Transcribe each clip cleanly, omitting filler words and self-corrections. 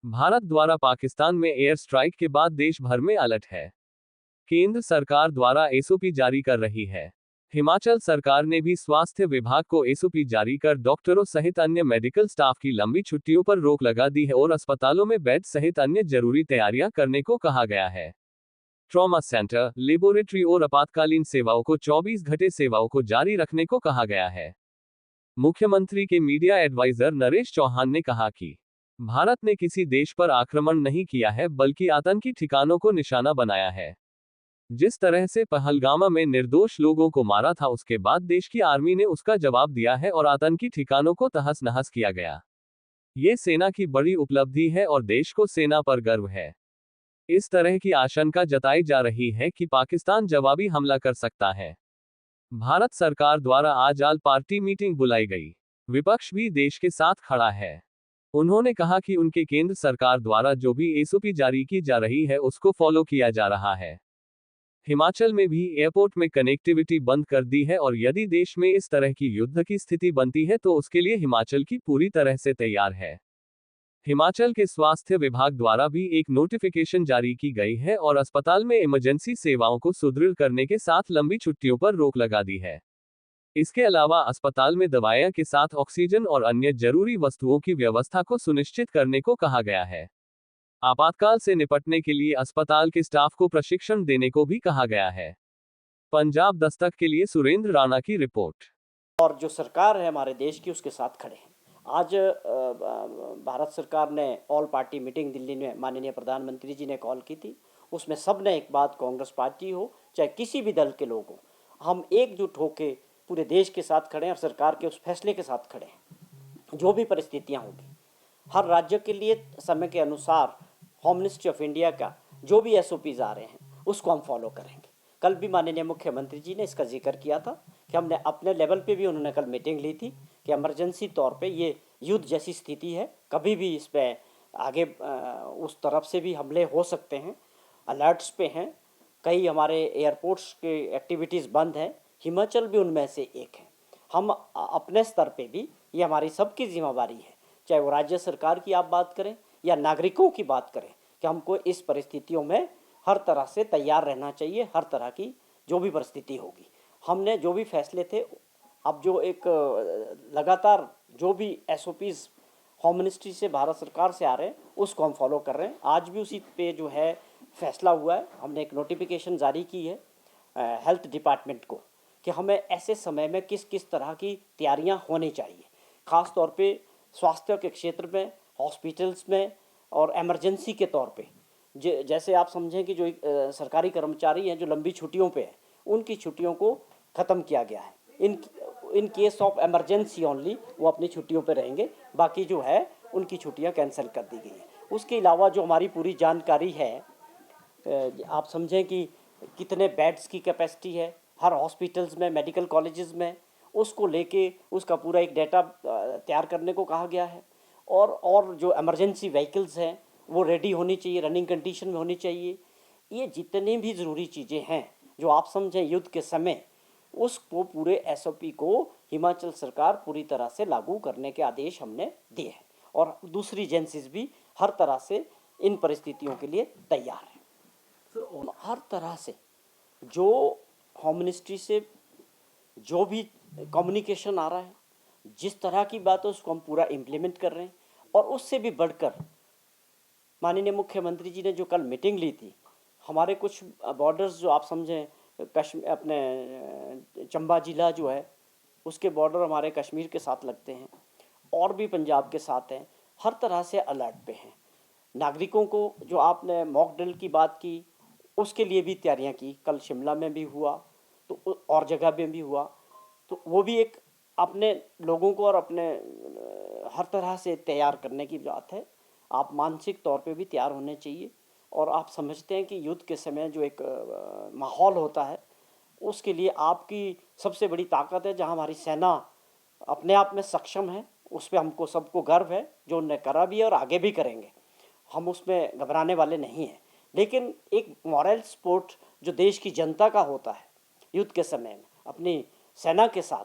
भारत द्वारा पाकिस्तान में air strike के बाद देश भर में अलर्ट है। केंद्र सरकार द्वारा एसओपी जारी कर रही है। हिमाचल सरकार ने भी स्वास्थ्य विभाग को एसओपी जारी कर डॉक्टरों सहित अन्य मेडिकल स्टाफ की लंबी छुट्टियों पर रोक लगा दी है और अस्पतालों में बेड सहित अन्य जरूरी तैयारियां करने को कहा गया है। ट्रॉमा सेंटर, लेबोरेटरी और आपातकालीन सेवाओं को 24 घंटे सेवाओं को जारी रखने को कहा गया है। मुख्यमंत्री के मीडिया एडवाइजर नरेश चौहान ने कहा कि भारत ने किसी देश पर आक्रमण नहीं किया है बल्कि आतंकी ठिकानों को निशाना बनाया है। जिस तरह से पहलगामा में निर्दोष लोगों को मारा था उसके बाद देश की आर्मी ने उसका जवाब दिया है और आतंकी ठिकानों को तहस नहस किया गया। ये सेना की बड़ी उपलब्धि है और देश को सेना पर गर्व है। इस तरह की आशंका जताई जा रही है कि पाकिस्तान जवाबी हमला कर सकता है। भारत सरकार द्वारा आज आल पार्टी मीटिंग बुलाई गई। विपक्ष भी देश के साथ खड़ा है। उन्होंने कहा कि उनके केंद्र सरकार द्वारा जो भी एसओपी जारी की जा रही है उसको फॉलो किया जा रहा है। हिमाचल में भी एयरपोर्ट में कनेक्टिविटी बंद कर दी है और यदि देश में इस तरह की युद्ध की स्थिति बनती है तो उसके लिए हिमाचल की पूरी तरह से तैयार है। हिमाचल के स्वास्थ्य विभाग द्वारा भी एक नोटिफिकेशन जारी की गई है और अस्पताल में इमरजेंसी सेवाओं को सुदृढ़ करने के साथ लंबी छुट्टियों पर रोक लगा दी है। इसके अलावा अस्पताल में दवाइयां के साथ ऑक्सीजन और अन्य जरूरी वस्तुओं की व्यवस्था को सुनिश्चित करने को कहा गया है। आपातकाल से निपटने के लिए अस्पताल के स्टाफ को प्रशिक्षण देने को भी कहा गया है। पंजाब दस्तक के लिए सुरेंद्र राणा की रिपोर्ट। और जो सरकार है हमारे देश की उसके साथ खड़े हैं। आज भारत सरकार ने ऑल पार्टी मीटिंग दिल्ली में माननीय प्रधानमंत्री जी ने कॉल की थी। उसमें सब ने एक बात, कांग्रेस पार्टी हो चाहे किसी भी दल के लोग हो, हम एकजुट होकर पूरे देश के साथ खड़े हैं और सरकार के उस फैसले के साथ खड़े हैं। जो भी परिस्थितियां होगी, हर राज्य के लिए समय के अनुसार होम मिनिस्ट्री ऑफ इंडिया का जो भी एसओपीज आ रहे हैं उसको हम फॉलो करेंगे। कल भी माननीय मुख्यमंत्री जी ने इसका जिक्र किया था कि हमने अपने लेवल पे भी, उन्होंने कल मीटिंग ली थी कि इमरजेंसी तौर पे ये युद्ध जैसी स्थिति है, कभी भी इस पर आगे उस तरफ से भी हमले हो सकते हैं। अलर्ट्स पे हैं, कई हमारे एयरपोर्ट्स के एक्टिविटीज़ बंद हैं, हिमाचल भी उनमें से एक है। हम अपने स्तर पे भी, ये हमारी सबकी जिम्मेवारी है, चाहे वो राज्य सरकार की आप बात करें या नागरिकों की बात करें, कि हमको इस परिस्थितियों में हर तरह से तैयार रहना चाहिए। हर तरह की जो भी परिस्थिति होगी, हमने जो भी फैसले थे, अब जो एक लगातार जो भी एसओपीज होम मिनिस्ट्री से, भारत सरकार से आ रहे हैं उसको हम फॉलो कर रहे हैं। आज भी उसी पे जो है फैसला हुआ है। हमने एक नोटिफिकेशन जारी की है हेल्थ डिपार्टमेंट को कि हमें ऐसे समय में किस किस तरह की तैयारियां होनी चाहिए, ख़ास तौर पे स्वास्थ्य के क्षेत्र में, हॉस्पिटल्स में और इमरजेंसी के तौर पे। जैसे आप समझें कि जो सरकारी कर्मचारी हैं जो लंबी छुट्टियों पे हैं, उनकी छुट्टियों को ख़त्म किया गया है। In case of emergency only वो अपनी छुट्टियों पे रहेंगे, बाकी जो है उनकी छुट्टियां कैंसिल कर दी गई हैं। उसके अलावा जो हमारी पूरी जानकारी है, आप समझें कि कितने बेड्स की कैपेसिटी है हर हॉस्पिटल्स में, मेडिकल कॉलेजेस में, उसको लेके उसका पूरा एक डेटा तैयार करने को कहा गया है। और जो इमरजेंसी व्हीकल्स हैं वो रेडी होनी चाहिए, रनिंग कंडीशन में होनी चाहिए। ये जितनी भी ज़रूरी चीज़ें हैं जो आप समझें युद्ध के समय, उसको पूरे एसओपी को हिमाचल सरकार पूरी तरह से लागू करने के आदेश हमने दिए हैं और दूसरी एजेंसीज भी हर तरह से इन परिस्थितियों के लिए तैयार हैं। हर तरह से जो होम मिनिस्ट्री से जो भी कम्युनिकेशन आ रहा है, जिस तरह की बात है उसको हम पूरा इम्प्लीमेंट कर रहे हैं। और उससे भी बढ़कर माननीय मुख्यमंत्री जी ने जो कल मीटिंग ली थी, हमारे कुछ बॉर्डर्स जो आप समझें, कश्मीर, अपने चंबा जिला जो है उसके बॉर्डर हमारे कश्मीर के साथ लगते हैं और भी पंजाब के साथ हैं, हर तरह से अलर्ट पे हैं। नागरिकों को जो आपने मॉक ड्रिल की बात की, उसके लिए भी तैयारियां की। कल शिमला में भी हुआ तो और जगह में भी हुआ, तो वो भी एक अपने लोगों को और अपने हर तरह से तैयार करने की बात है। आप मानसिक तौर पे भी तैयार होने चाहिए। और आप समझते हैं कि युद्ध के समय जो एक माहौल होता है, उसके लिए आपकी सबसे बड़ी ताकत है, जहां हमारी सेना अपने आप में सक्षम है, उस पर हमको सबको गर्व है, जो उन्हें करा भी है और आगे भी करेंगे। हम उसमें घबराने वाले नहीं हैं। लेकिन एक मॉरल सपोर्ट जो देश की जनता का होता है युद्ध के समय में अपनी सेना के साथ,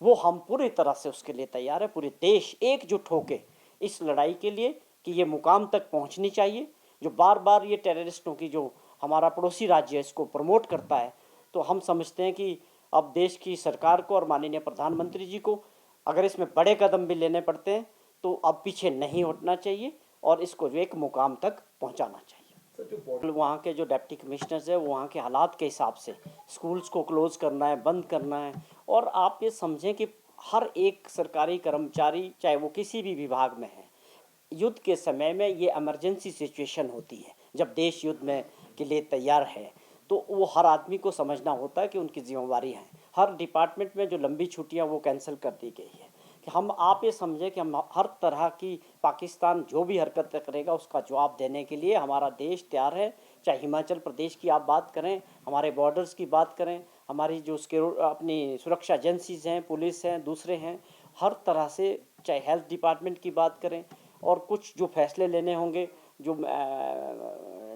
वो हम पूरी तरह से उसके लिए तैयार है। पूरे देश एकजुट होकर इस लड़ाई के लिए, कि ये मुकाम तक पहुंचनी चाहिए, जो बार बार ये टेररिस्टों की जो हमारा पड़ोसी राज्य है इसको प्रमोट करता है। तो हम समझते हैं कि अब देश की सरकार को और माननीय प्रधानमंत्री जी को अगर इसमें बड़े कदम भी लेने पड़ते हैं तो अब पीछे नहीं हटना चाहिए और इसको जो एक मुकाम तक पहुंचाना चाहिए। वहाँ के जो डिप्टी कमिश्नर्स है वहाँ के हालात के हिसाब से स्कूल्स को क्लोज़ करना है, बंद करना है। और आप ये समझें कि हर एक सरकारी कर्मचारी चाहे वो किसी भी विभाग में है, युद्ध के समय में ये इमरजेंसी सिचुएशन होती है, जब देश युद्ध में के लिए तैयार है तो वो हर आदमी को समझना होता है कि उनकी जिम्मेवारी है। हर डिपार्टमेंट में जो लंबी छुट्टियां वो कैंसिल कर दी गई है कि हम आप ये समझें कि हम हर तरह की पाकिस्तान जो भी हरकत करेगा उसका जवाब देने के लिए हमारा देश तैयार है। चाहे हिमाचल प्रदेश की आप बात करें, हमारे बॉर्डर्स की बात करें, हमारी जो अपनी सुरक्षा एजेंसीज हैं, पुलिस हैं, दूसरे हैं, हर तरह से, चाहे हेल्थ डिपार्टमेंट की बात करें और कुछ जो फैसले लेने होंगे जो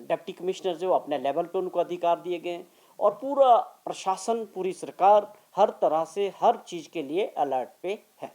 डिप्टी कमिश्नर जो अपने लेवल पे उनको अधिकार दिए गए हैं और पूरा प्रशासन, पूरी सरकार हर तरह से हर चीज़ के लिए अलर्ट पे है।